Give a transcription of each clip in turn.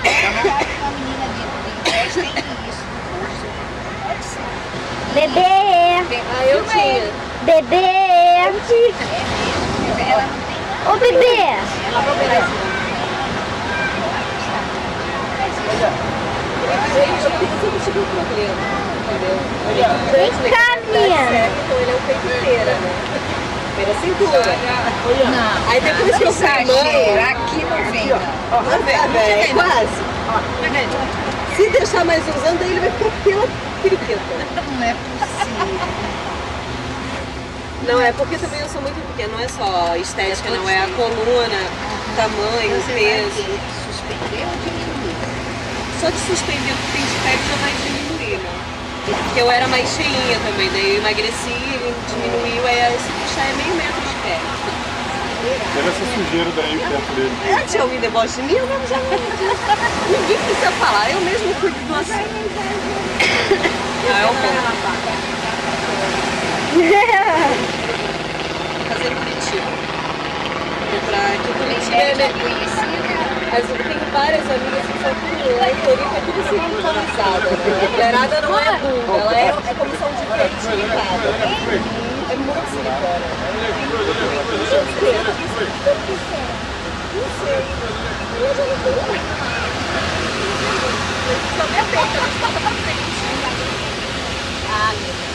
Uma menina de 10 tem isso no curso. Pode ser. Bebê! Ah, eu tinha. Bebê! É mesmo. Ela não tem. Ô, bebê! Ela vai operar esse ano. Eu tive um problema, entendeu? Vem cá, menina! Então ele é o peito inteira, né? Pela cintura. Não. Aí depois que eu fui mãe... Exagera, aqui não vem. É quase. Se deixar mais uns anos, daí ele vai ficar pela periquita. Não é possível. Não, é porque também eu sou muito pequena, não é só estética, não, é a coluna, tamanho, peso. Suspender ou diminuir? Só de suspender o que tem de pele já vai diminuir, né? Porque eu era mais cheinha também, daí eu emagreci, ele diminuiu, aí se puxar é meio metro de pele. Tira essa sujeira daí perto dele. Antes alguém deboche de mim, eu já ninguém precisa falar, eu mesmo cuido do assim. Não, é o bom. Fazer em Curitiba. Que Curitiba é conhecida. Mas eu tenho várias amigas que são tudo lá em Floripa, é tudo siliconizada, né? A mulherada não é bunda, ela é comissão de creatividade. É muito silicone. Não sei. Só me afeta, mas passa pra frente. Ah, meu Deus.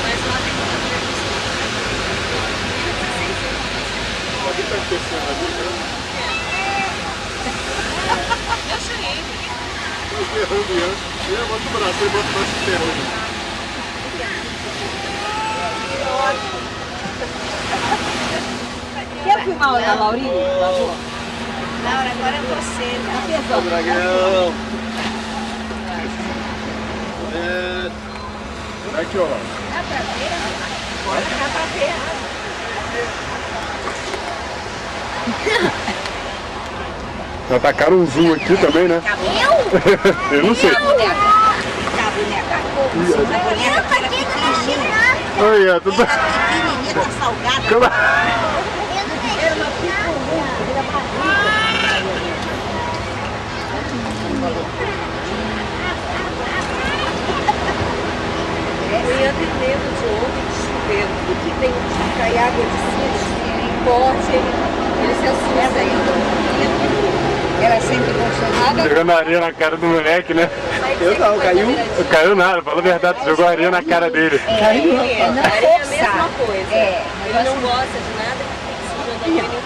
Mas lá tem muita preguiça. Pode estar aquecendo ali, Eu cheguei. Estou ferrando antes. Eu boto o braço e boto o braço ferrando. Quer filmar a Laurinha, por favor? Laura, agora é você. Tá? Dragão! Aqui, ó. Dá pra ver? Dá pra ver. Já tacaram um zoom aqui também, né? Eu? Eu não sei. Tá, boneca. Eu pra quem não mexi nada? Aí, é tudo. Pequenininha, salgada. Calma. Eu não mexi nada. Eu ia ter medo de ontem de chuveiro, tudo que tem que cair água de cima, forte, ele se assusta ainda. Ela sempre gostou de Jogando areia na cara do moleque, né? Eu não, caiu? Não caiu nada, fala a verdade, tu jogou areia na cara dele. Caiu, É, não é a forçar. mesma coisa. É, Ele não gosta de nada que fique se jogando areia no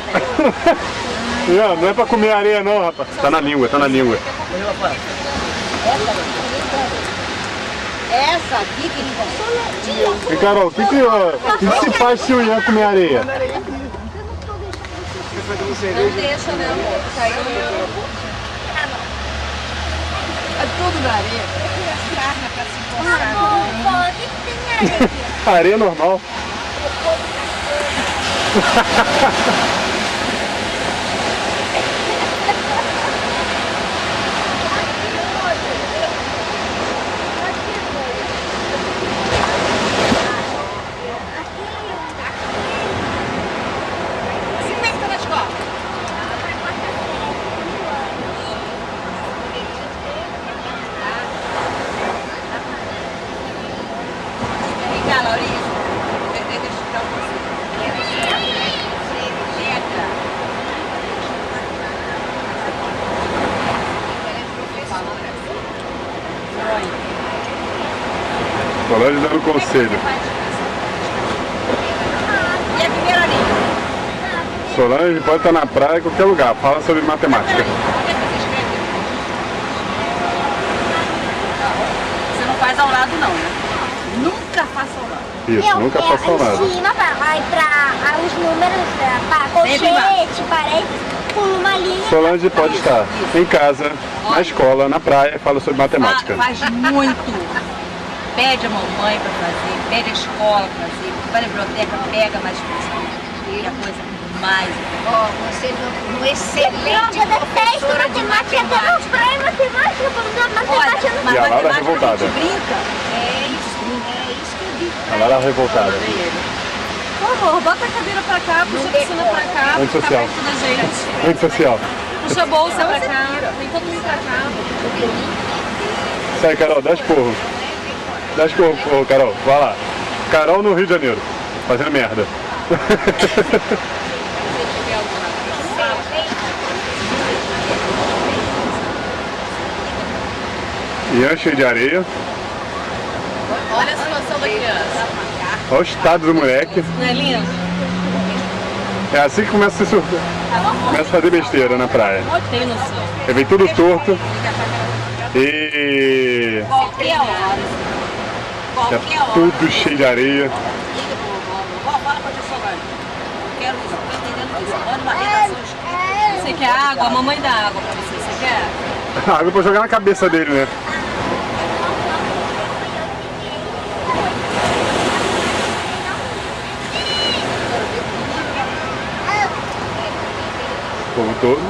pé. Não é pra comer areia não, rapaz. Tá na língua, tá na língua. essa aqui que ele gostou. E Carol, o que se faz se o Ian comer areia? Não deixa, né, amor? Caiu no... É tudo na areia. As carnes pra se encontrar. O que tem areia? Areia normal. Vem cá, Laurinha. Deixa eu dar você. Ela é professora. Solange dando conselho. E a primeira linha? Solange pode estar na praia, em qualquer lugar. Fala sobre matemática. Você não faz ao lado, não, né? Nunca faça ao lado. Isso, nunca faça Em nada. cima, vai pra os números, pra colchete, parede, com uma linha. Solange pode estar em casa, na escola, na praia, fala sobre matemática. Faz muito. Pede a mamãe para fazer, pede a escola para fazer, vai na biblioteca, pega mais coisa. É a coisa mais. Ó, você no excelente professora de matemática. Praia, matemática, matemática. E a Laura revoltada. Brinca. É isso que eu digo. A Laura revoltada. favor, bota a cadeira pra cá, puxa a piscina pra cá, pra ficar Antissocial. perto da gente. Antissocial. Puxa a bolsa pra cá, vem todo mundo pra cá. Sai, Carol, dá esporro. Dá esporro, Carol. Vai lá. Carol no Rio de Janeiro. Fazendo merda. Ian cheio de areia. Olha a situação da criança. Olha o estado do moleque. Não é lindo? É assim que começa a se surtar. Começa a fazer besteira na praia. Tem noção. Ele vem tudo torto. E Qualquer hora. é Qualquer hora. tudo cheio de areia. Fala pra pessoa, velho. Quero isso, tô entendendo isso. Manda uma redação escrita. Você quer água? A mamãe dá água pra você. Você quer? A água pra jogar na cabeça dele, né? O povo todo.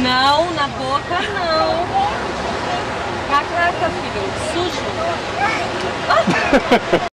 Não, na boca não. Caraca, filho. Sujo.